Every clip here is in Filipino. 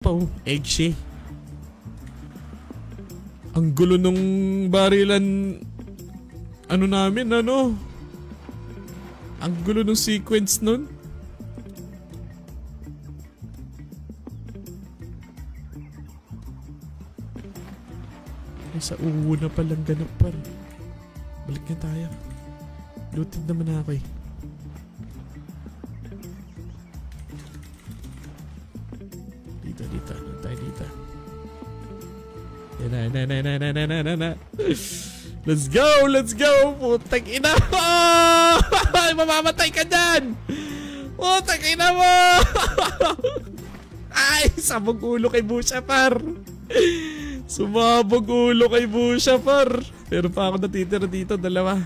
pa oh. Eggshell. Ang gulo nung barilan. Ano namin, ano? Ang gulo nung sequence nun. Ay, sa una palang ganap par. Balik na tayo. Looted naman ako eh. Dito. Ano tayo dito? Na. Let's go! Putang ina mo! Mamamatay ka dyan! Putang ina mo! Ay, sabog ulo kay Busha par. Sumabog ulo kay Busha par. Pero pa ako natitira dito, dalawa.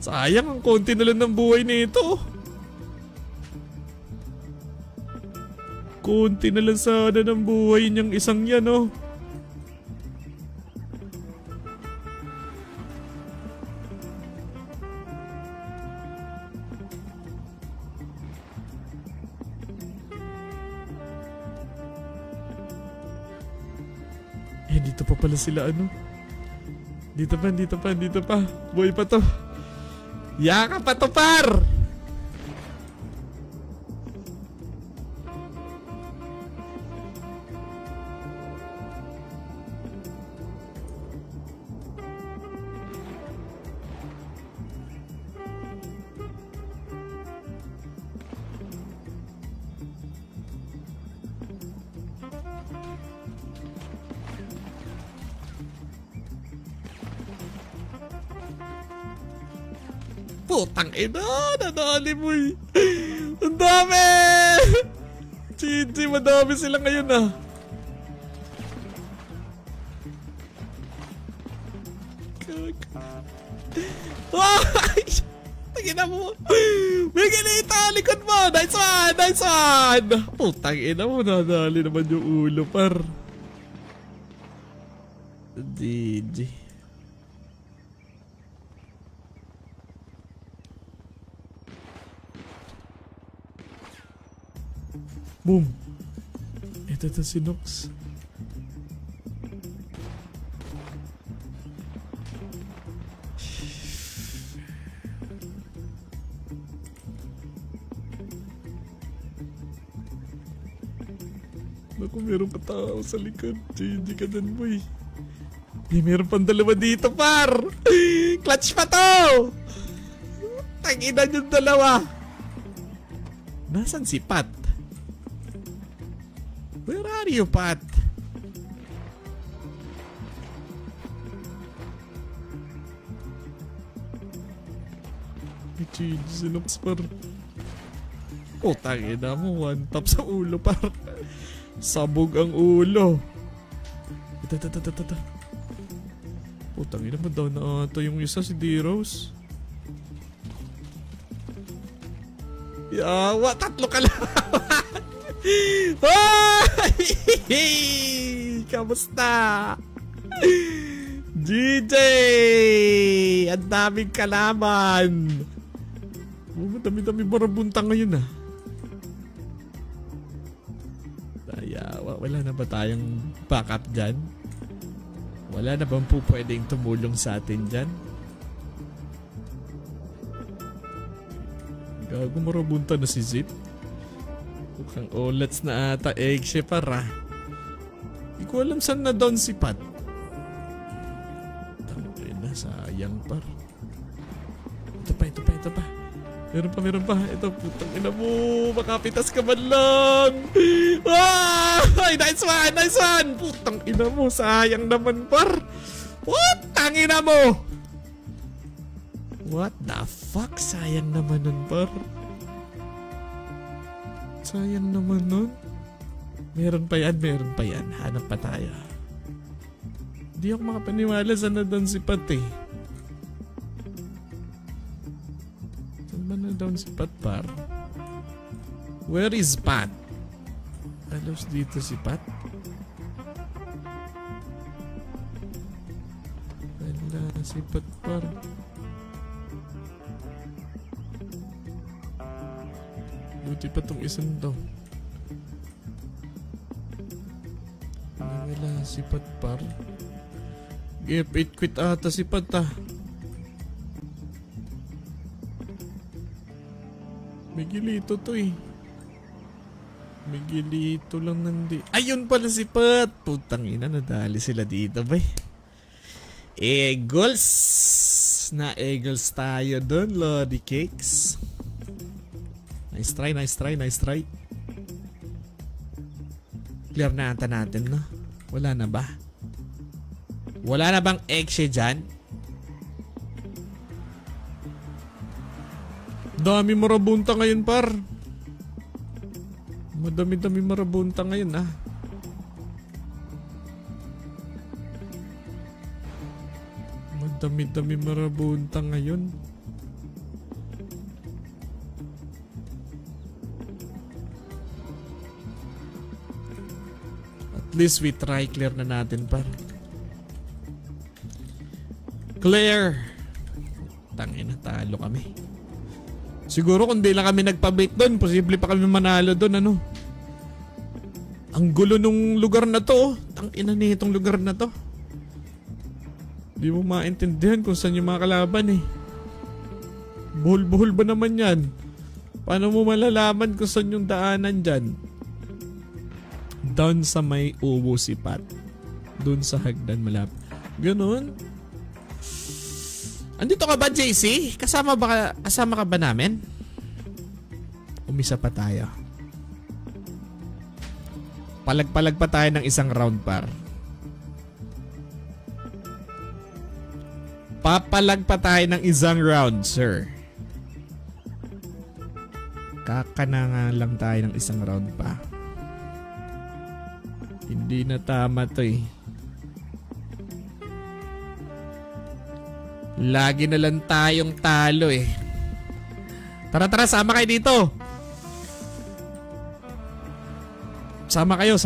Sayang, ang konti na lang ng buhay nito. Konti na lang sana ng buhay niyang isang yan, oh. Eh, dito pa pala sila, ano? Dito pa. Buhay pa to. Yaka pa to, par! Putang ina, nadali mo eh. Ang dami! GG, madami sila ngayon ah. Ay! Tangina mo. Miguelito, likod mo! Nice one! Putang ina mo, nadali naman yung ulo par. GG. Boom! Ito si Nox. Naku, meron pa tao sa likod. Hindi ka dyan, boy. Meron pang dalawa dito, par! Clutch pa to! Tangina yung dalawa. Nasaan si Pat? Where are you, Pat? Sinops par. Tangina mo, one tap sa ulo par. Sabog ang ulo. Ito. Tangina mo daw na ito yung isa, si D-Rose. Yawa, tatlo ka lang. Kamusta? GJ! Ang daming kalaman. Dami-dami marabunta ngayon ah. Wala na ba tayong backup dyan? Wala na bang po pwedeng tumulong sa atin dyan? Gago, marabunta na si Zip. Mukhang olats na ata. Eggshell para. Hindi ko alam saan na down si Pat. Tangin na, sayang par. Ito pa. Meron pa. Ito, putang ina mo. Makapitas ka man lang. Ay, nice one. Putang ina mo. Sayang naman par. Putang ina mo. What the fuck? Sayang naman nun par. Sayang naman nun. Meron pa yan. Hanap pa tayo. Hindi ako makapaniwala saan na doon si Pat eh. Saan ba na doon si Pat par? Where is Pat? Alos dito si Pat? Wala si Pat par. Buti pa tong isang to. Wala si Pat par. F8 quit ata si Pat ah. Miguelito to eh. Miguelito lang nandi. Ayun pala si Pat. Putang ina, nadali sila dito ba eh. Eagles. Na Eagles tayo dun, Lodi Cakes. Nice try, nice try, nice try. Clear na ata natin, no? Wala na ba? Wala na bang eggshe dyan? Dami marabunta ngayon, par. Madami-dami marabunta ngayon, ah. Madami-dami marabunta ngayon. At least we try. Clear na natin, par. Clear. Tangina, talo kami. Siguro kung di lang kami nagpabait doon, posible pa kami manalo doon, ano. Ang gulo nung lugar na to, oh. Tangina nitong lugar na to. Di mo maintindihan kung saan yung mga kalaban eh. Buhol-buhol ba naman yan? Paano mo malalaman kung saan yung daanan dyan? Down sa may ubo si Pat. Doon sa hagdan malapit. Ganun. Andito ka ba, JC? Kasama ka ba namin? Umisa pa tayo. Palag-palag pa tayo ng isang round, par. Papalag pa tayo ng isang round, sir. Kakananga lang tayo ng isang round pa. Hindi na tama to eh. Lagi na lang tayong talo eh. Tara, sama kayo dito. Sama kayo.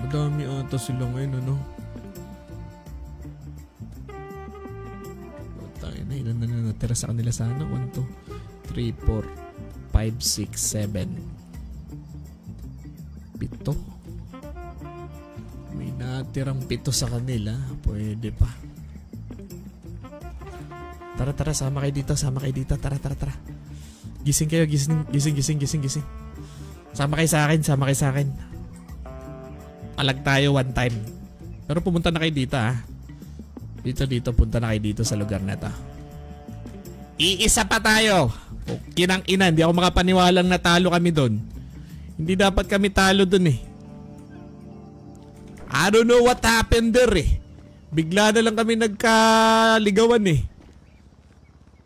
Madami ata sila ngayon, ano? Tayo na, ilan na natira sa kanila sana? 1, 2, 3, 4, 5, 6, 7. 7. May natirang 7 sa kanila. Pwede pa. Tara, sama kayo dito. Tara. Gising kayo, gising. Sama kayo sa akin. Palag tayo one time. Pero pumunta na kayo dito, ha. Dito, punta na kayo dito sa lugar na to. Iisa pa tayo. Kinang ina, hindi ako makapaniwalang natalo kami doon. Hindi dapat kami talo doon eh. I don't know what happened there eh. Bigla na lang kami nagkaligawan eh.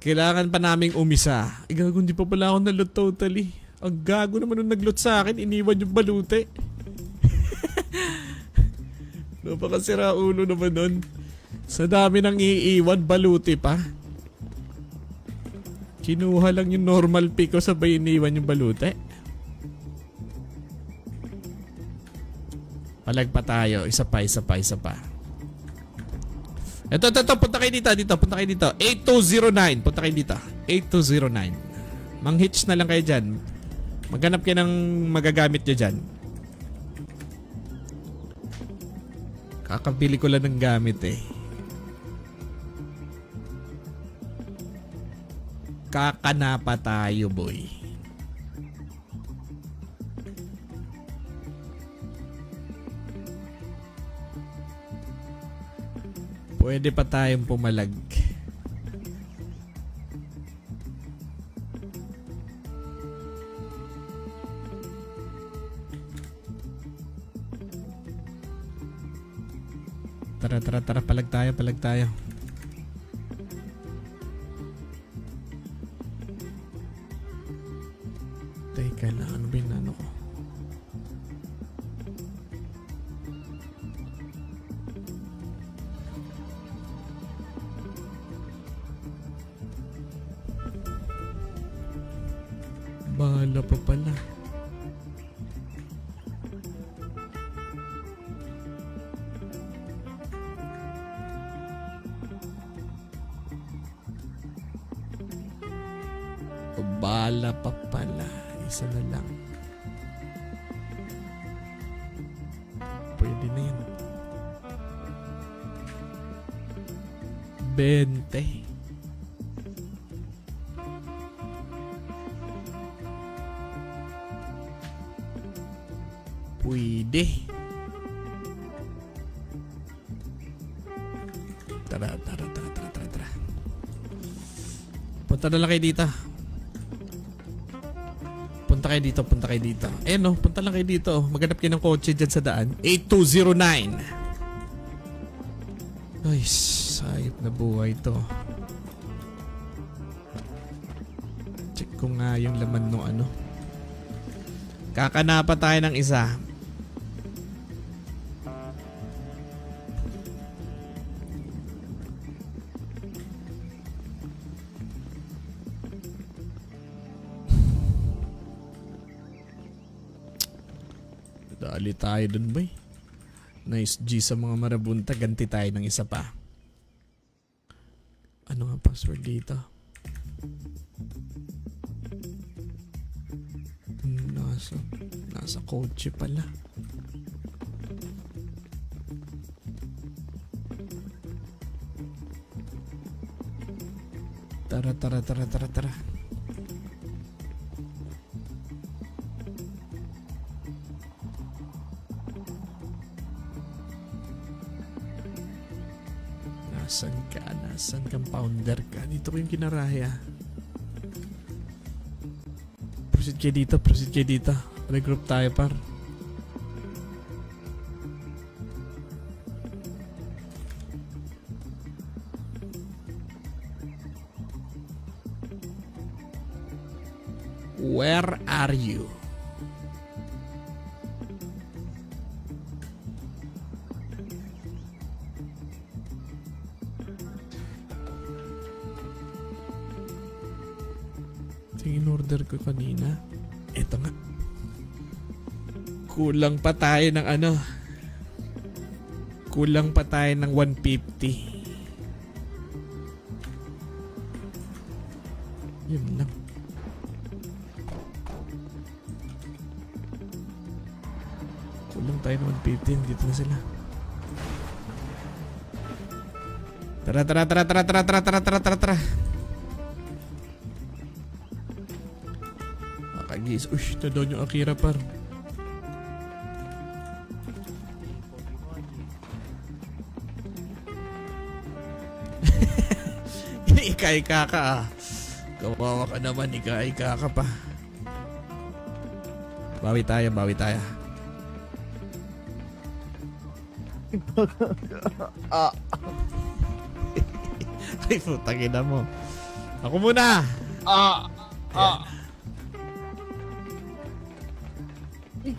Kailangan pa naming umisa. Gago, hindi pa pala ako nalot totally. Ang gago naman nung naglot sa akin, iniwan yung balute. Napakasira ulo naman nun. Sa dami nang iiwan, balute pa. Kinuha lang yung normal pick ko, sabay iniwan yung balute. Palag pa tayo. Isa pa. Ito. Punta kayo dito. 8209. Punta kayo dito. 8209. Mang-hitch na lang kayo dyan. Maghanap kayo ng magagamit nyo dyan. Kakabili ko lang ng gamit eh. Kakanapa tayo, boy. Pwede pa tayong pumalag. Tara, palag tayo. Teka lang, ano ba yung ano ko? Bahala pa pala. O bala pa pala. Isa na lang. Pwede na yun. 20. Pwede. Tara. Punta na lang kayo dito. Punta kayo dito. Eh no, punta lang kayo dito. Maghanap kayo ng kotse dyan sa daan. 8209. Ay, sayop na buhay to. Check ko nga yung laman no ano. Kakanapa tayo ng isa. Dali tayo dun ba? Nice G sa mga marabunta. Ganti tayo ng isa pa. Ano nga password dito? Nasa kotse pala. Tara. Nasaan kang pounder ka? Dito ko yung kinaraya. Proceed kayo dito. Regroup tayo par. Where are you? In-order ko kanina. Eto nga. Kulang pa tayo ng ano. Kulang pa tayo ng 150. Yun lang. Kulang tayo ng 150. Dito na sila. Tara. Makagis. Ush, ito doon yung Akira par. Ika-ika ka ah. Kawawa ka naman, ika-ika ka pa. Bawi tayo. Ay, putang ina mo. Ako muna.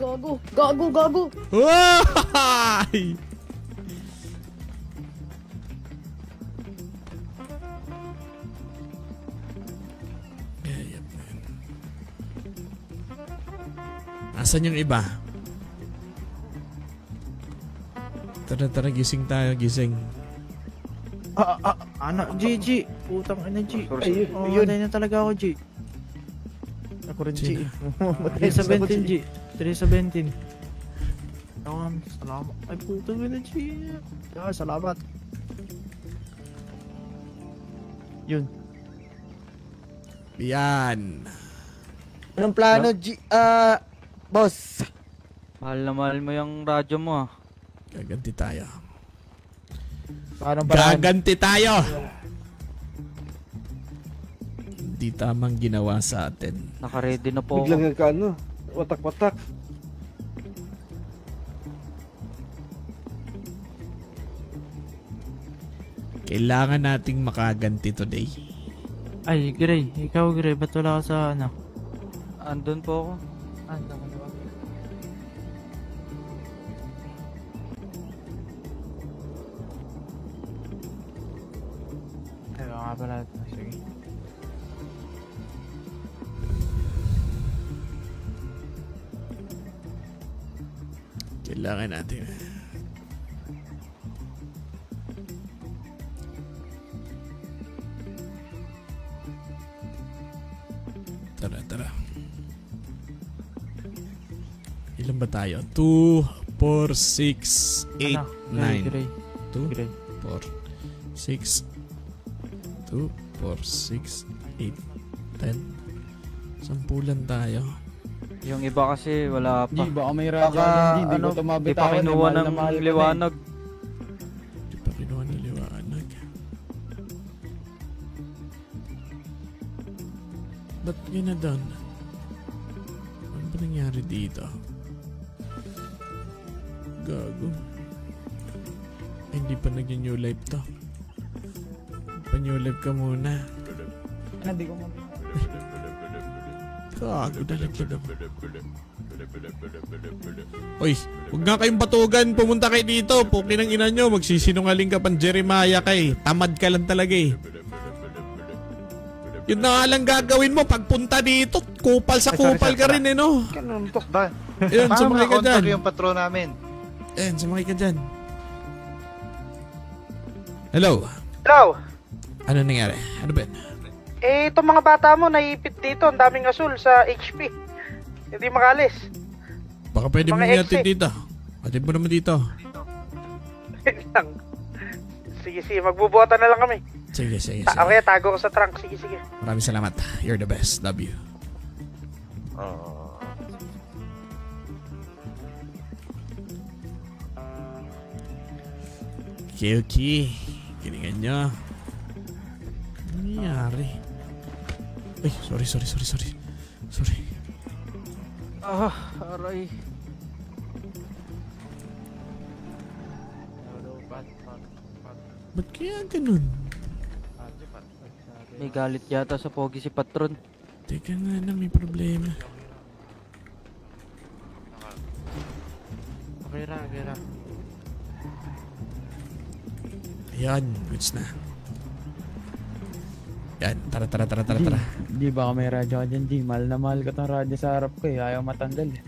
Gago. Ay! Asan yung iba? Tara, gising tayo. Anak, G. Putang ina, G. Ayun na talaga ako, G. Ako rin, G. 317, G. 317. Salamat. Ay, putang ina, G. Salamat. Yun. Yan. Anong plano, G? Boss. Mahal na mahal mo yung radyo mo ah. Gaganti tayo. Paano ba? Gaganti tayo! Hindi tamang ginawa sa atin. Naka-ready na po Biglang ako. nagkaano, watak-watak. Kailangan nating makaganti today. Ay, Gray. Ikaw, Gray. Ba't wala ka sa ano? Andun po ako. Ando ka na ba? Ayaw nga pala. Sige. Kailangan natin. Tara. Ilan ba tayo? 2, 4, 6, 8, 9. Gray. 2, Gray. 4, 6, 2, 4, 6, 8, 10. Sampulan tayo. Yung iba kasi wala pa. G, baka may radyo Baka, dyan, G. Di ko Di pa tumabitawan. kinuha ng liwanag. Di pa kinuha ng liwanag. Ba't ginadon? Ano ba nangyari dito? Gago. Ay, hindi pa nag-new life to. Pa-new life ka muna. Hindi ko Gago talaga. Uy, huwag nga kayong batugan. Pumunta kayo dito. Pukin ang ina nyo. Magsisinungaling ka pang Jeremiah kay. Tamad ka lang talaga eh. Yun na nga lang gagawin mo. Pagpunta dito, kupal sa kupal ka rin eh no. Kanuntok ba? Ayun, Paano sumakay ka dyan. makakontak yung patron namin? Ayun, sumakay ka dyan. Hello. Hello. Ano nangyari? Ano ba? Eh, itong mga bata mo naipit dito. Ang daming asul sa HP. Hindi makalis. Baka pwede mo Mga natin exe. dito. Atid mo naman dito. Lang. Sige. Magbubuhatan na lang kami. Sige. Okay, tago ko sa trunk. Sige. Maraming salamat. You're the best. Love you. Okay. Kiningan nyo. Ano nangyari? Ay, sorry. Sorry. Aray. Ba't kaya ganun? May galit yata sa pogi si Patron. Teka nga na, may problema. Okay ra. Ayan, goods na. Yan, tara. Di baka may radyo ka dyan, G. Mahal na mahal ka tong radyo sa harap ko eh. Ayaw matanggal eh.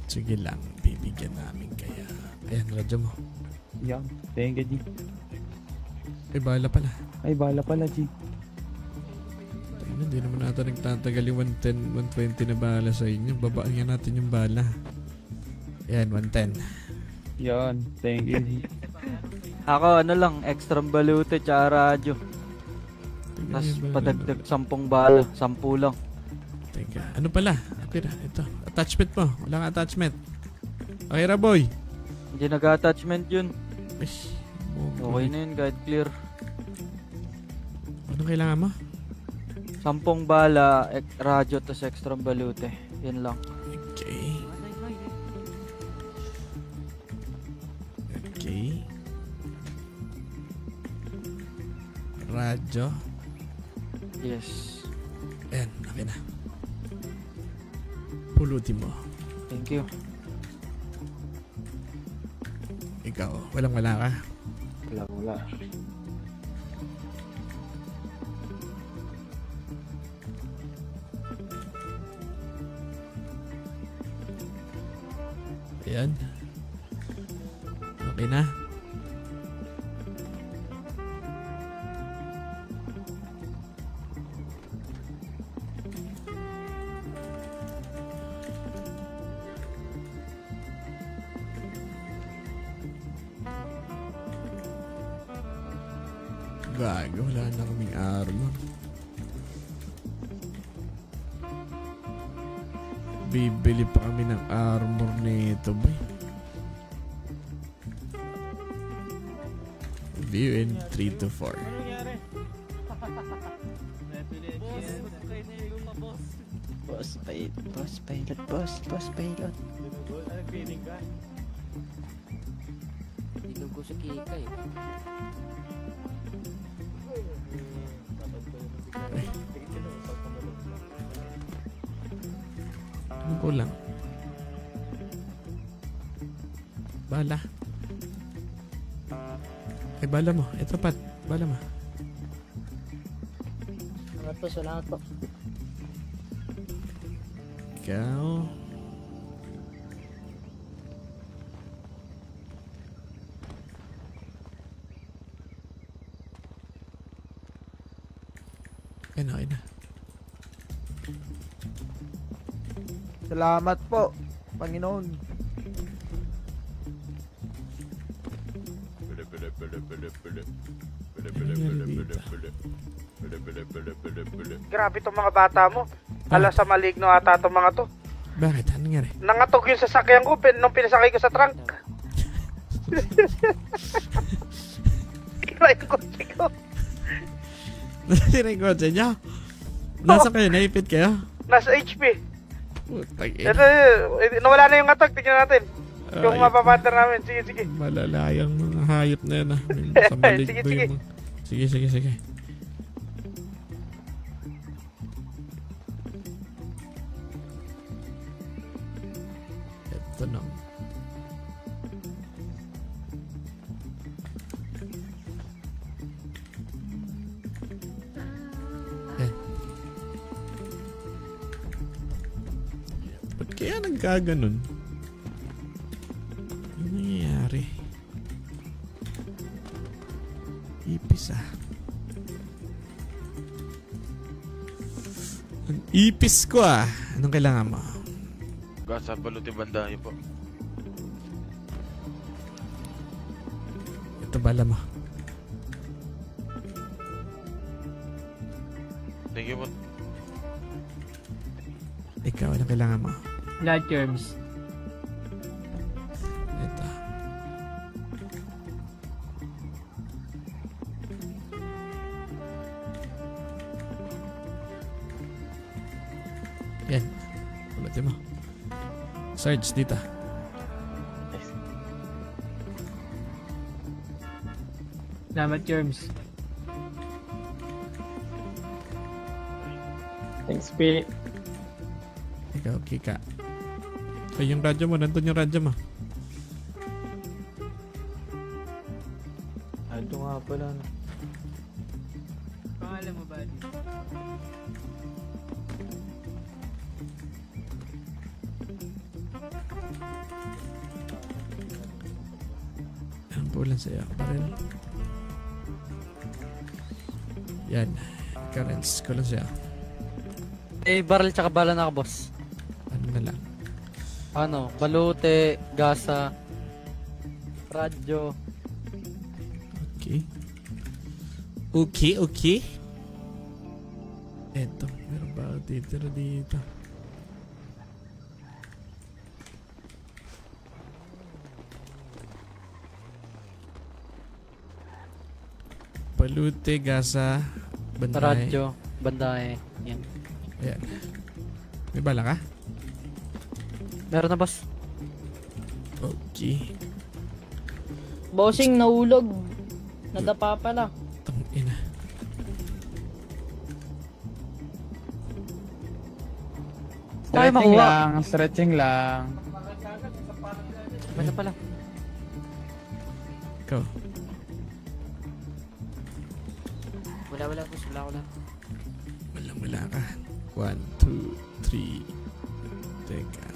Sige lang, bibigyan namin kaya. Ayan, radyo mo. Yan. Thank you, G. Ay, bahala pala. Ay, bala pala, G. Hindi naman natin nagtatagal yung 110, 120 na bala sa inyo. Babaan nga natin yung bala. Ayan, 110. Yan. Thank you, G. Ako ano lang, extra balute tsaka radyo. Tingnan Tapos yung bala padagdag na- 10 bala, 10 lang. Teka, ano pala? Okay na, ito. Attachment mo. Walang attachment. Okay ra, boy. Hindi nag-attachment yun. Ay, Okay na yun, kahit clear. Ano kailangan mo? 10 bala, radyo, tas extra balute. Yun lang. Okay. Radyo. Yes. Ayan, okay na. Pulutin mo. Thank you. Ikaw, walang-wala ka. Wala. Ayan. Okay na. Gago, wala na kaming armor. Bibili pa kami ng armor nito, boy. View in 3 to 4. Boss pilot. Ilog ko sa kika eh. Ano kulang? Bala. Ay, bala mo. Ito, Pat. Bala mo. Salamat po. Ikaw. Okay na. Salamat po, Panginoon. Grabe tong mga bata mo. Ala sa maligno ata tong mga to. Bakit? Ano nangyari? Nangatog yung sasakyan ko nung pinasakay ko sa trunk. Kira yung kotse ko. Nasira yung kotse niya? Nasa kayo? Naipit kayo? Nasa HP. Putang Ito, ina. nawala na yung ngatog. Tingnan natin. Yung Ay, mapapatter namin. Sige, sige. malalayang mga hayop na yan, ah. Sa maligno Sige, yung sige. mga... Sige, sige, sige. Ito na. Eh. Ba't kaya nagkaganon? Ano nangyayari? Ipis ah. Ang ipis ko ah. Anong kailangan mo? Gasa baluti banda yun po. Ito bala mo. Thank you po. Ikaw, anong kailangan mo? Blood germs. Ito. Yan. Ulitin mo. Sarge, dito. Salamat germs. Thanks, P. Ikaw, Kika. Ay, yung radyo mo. Nandun yung radyo mo. Ito nga pala. Pangalan mo ba? Ang pulan sa'yo. Baril. Yan. Currents ko lang sa'yo. Eh, barrel tsaka bala na ka, boss. Ano na lang. Ano, balute, gasa, radyo. Okay. Okay, okay. Eto. Meron ba ako titira dito? Palute, gasa, banday. Radyo, bandae. Yan. Ayan. May bala ka? Meron na, boss. Okay. Bossing, nahulog. Nadapa pala. Tangina. Tayo Stretching makuha. lang, stretching lang. Ano pala? Ikaw. Wala, boss. Wala. Wala ka. 1, 2, 3. Teka.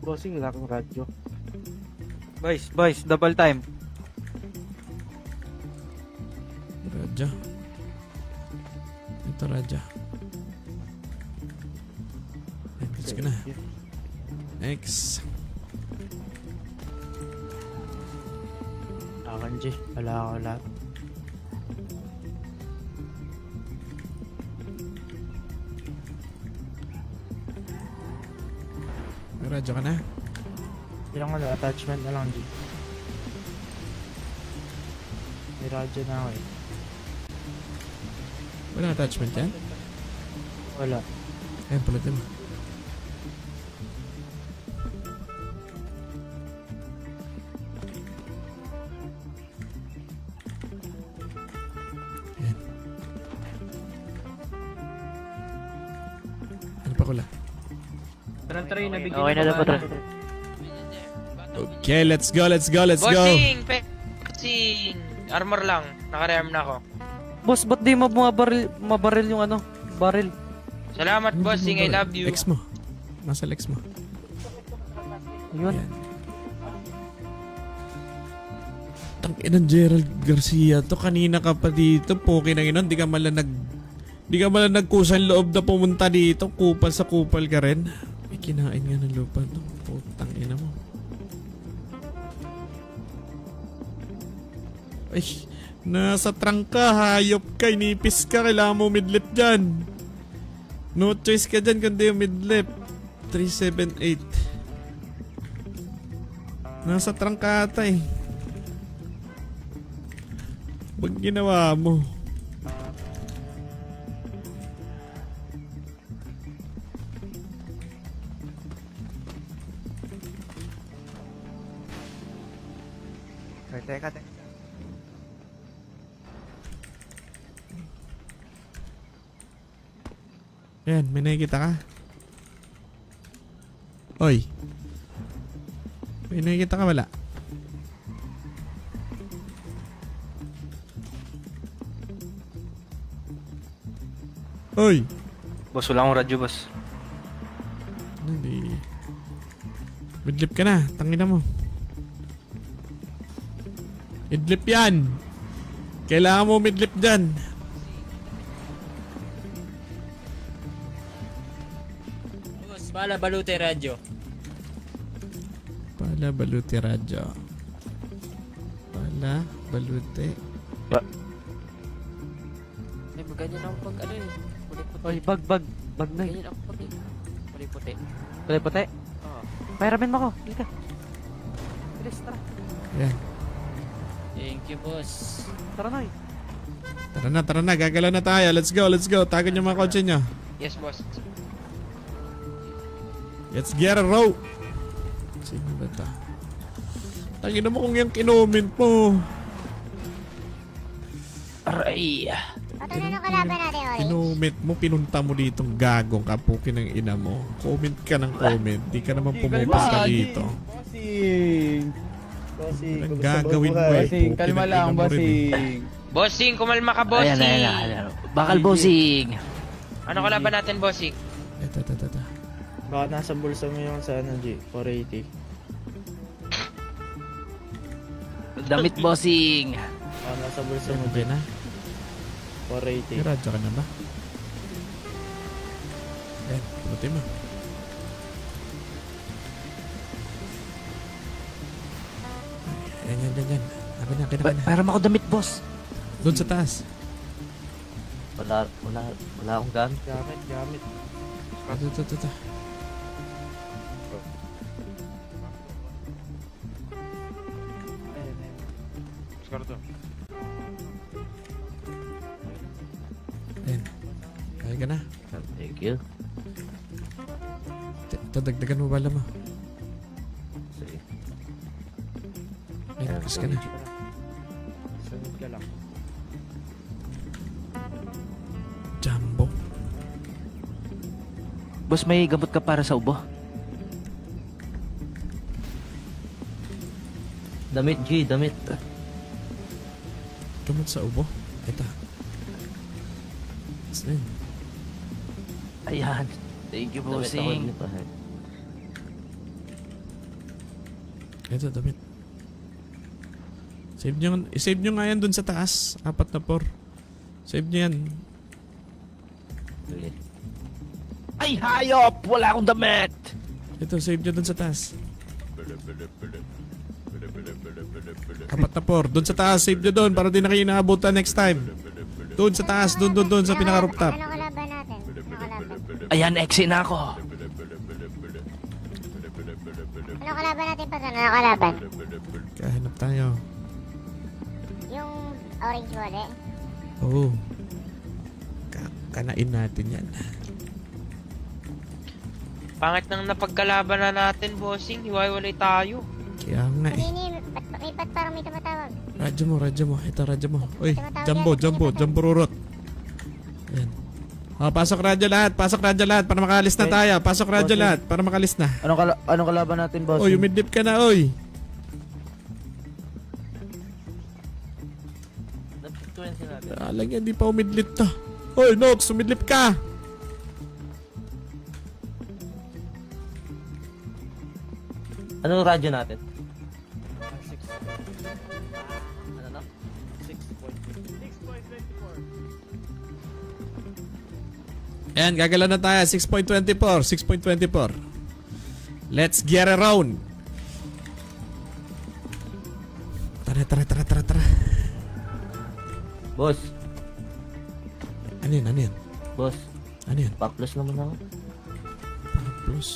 Bossing, wala kang radyo. Boys, double time. Radyo. Ito radyo. Let's go na. Next. Akan, G. Wala. May radyo ka na? Ilang attachment na lang, G. May radyo na ako eh. Wala attachment yan? Wala. Ayan, pulutin mo. Ayan. Ano pa kula? Tara, nabigyan Okay na dapat. Okay, let's go. Bossing! Armor lang. Naka-rearm na ako. Boss, ba't di mabaril yung ano? Baril. Salamat, bossing. I love you. Lex mo. Nasa lex mo. Yun. Ayan. Tangina ng Gerald Garcia to. Kanina ka pa dito. Poke na inon. Di ka mala Di ka ba nagkusan loob na pumunta dito? Kupal sa kupal ka rin. May kinain nga ng lupa to. Putang ina mo. Ay, nasa trangka. Hayop ka. Inipis ka. Kailangan mo midlip dyan. No choice ka dyan kundi yung midlip. 378. Nasa trangka ata eh. Pag ginawa mo. Teka. Yan, may nakikita ka? Oy. May nakikita ka wala? Oy. Boss, wala akong radyo, boss. Hindi. Midlip ka na. Tangina mo. Midlip yan. Kailangan mo midlip dyan. Boss, bala balute radyo. Pala balute radyo. Pala balute. Eh, ganyan ako pag ano eh. Puti-puti. Oy, bag na. Ganyan ako pag puti-puti. Puti. Oo. Pahiramin mo ako. Halika. Bilis, tara. Yan. Thank you, boss. Tara na. Tara na. Gagalaw na tayo. Let's go. Tagan yung mga kotse nyo. Yes, boss. Let's get a row. Sino ba ito? Tangina mo kung yung kinoment mo. Aray. Ano na kalaban natin, Orange? Kinoment mo, pinunta mo ditong gagong kapukin ng ina mo. Comment ka ng comment. Di ka naman pumupunta dito. Bossing, Walang gagawin mo eh. Bossing, Pukin kalma ng lang, ina mo rin eh. bossing. Bossing, kumalma ka, bossing. Ayan. Bakal bossing. Ano kalaban natin, bossing? Ito. Baka nasa bulsa mo yung sa ano, G? 480. Damit bossing. Baka nasa bulsa mo, G? Okay na? 480. May radyo ka na ba? Ayan, puti mo. Ayan. Akin na. Pahiramin ako damit, boss. Doon sa taas. Wala akong gamit. Gamit. Ito. Skarto. Ayan. Kaya ka na. Thank you. Ito, dagdagan mo bala mo. Sige. Ayan, kiss ka na. Sunod ka lang. Jumbo. Boss, may gamot ka para sa ubo? Damit, G. Damit. Gamot sa ubo. Ito. Saan? Ayan. Thank you, bossing. Ito, damit. Save nyo nga yan dun sa taas. 4 na 4. Save nyo yan. Ay, hayop! Wala akong damit! Ito, save nyo dun sa taas. 4 na 4. Dun sa taas, save nyo dun para di na kayo naabutan next time. Dun sa taas, dun sa pinaka-rooftop. Ano kalaban natin? Ayan, exit na ako. Ano kalaban natin pa? Ano kalaban? Kahanap tayo. Yung orange wallet? Oo. Kanain natin yan. Pangit nang napagkalaban na natin, bossing. Hiwa-hiwalay tayo. Kaya nga eh. Ba't parang may tumatawag? Radyo mo. Ito, radyo mo. Uy, jumbo rurot. Ayan. Pasok radyo lahat para makalis na tayo. Pasok radyo lahat para makalis na. Anong kalaban natin, boss? Oy, umidlip ka na, oy. Alang yan, di pa umidlip to. Oy, Nox, umidlip ka. Anong radyo natin? 6. Ano na? 6.24. Ayan, gagala na tayo. 6.24. 6.24. Let's get around. Tara. Boss. Ano yun? Boss. Ano yun? Paklos naman ako. Paklos.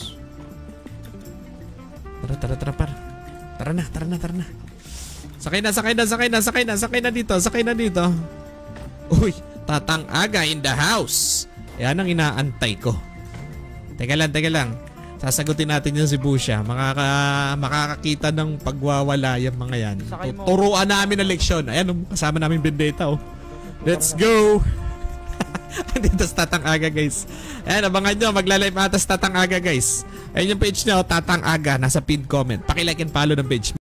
Tara, par. Tara na. Sakay na dito. Uy, Tatang Aga in the house. Yan ang inaantay ko. Teka lang. Sasagutin natin yung si Busha. Makakakita ng pagwawala yung mga yan. Turuan namin ang leksyon. Ayan, kasama namin Vendetta. Let's go! Dito sa Tatang Aga, guys. Ayan, abangan nyo. Magla-live ata sa Tatang Aga, guys. Ayan yung page nyo, Tatang Aga. Nasa pinned comment. Paki-like and follow ng page.